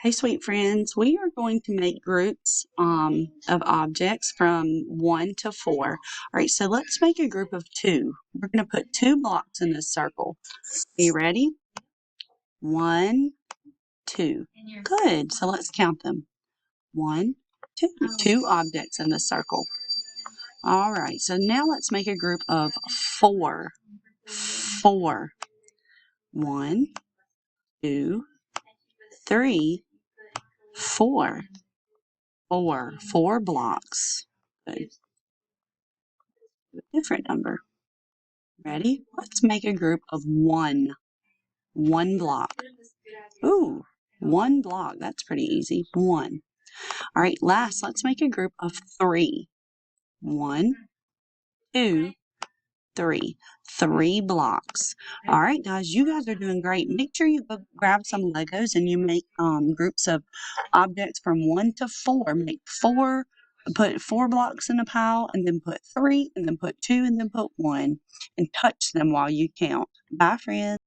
Hey, sweet friends, we are going to make groups of objects from 1 to 4. All right, so let's make a group of 2. We're going to put 2 blocks in this circle. Are you ready? 1, 2. Good. So let's count them. 1, 2. 2 objects in the circle. All right, so now let's make a group of 4. 4. 1, 2, 3, 4. 4 blocks. Good. A different number. Ready? Let's make a group of 1. 1 block. Ooh, 1 block. That's pretty easy. 1. All right, last, let's make a group of 3. 1, 2, 3. 3 blocks. All right, guys, you guys are doing great. Make sure you go grab some Legos and you make groups of objects from 1 to 4. Make 4. Put 4 blocks in a pile, and then put 3, and then put 2, and then put 1, and touch them while you count. Bye, friends.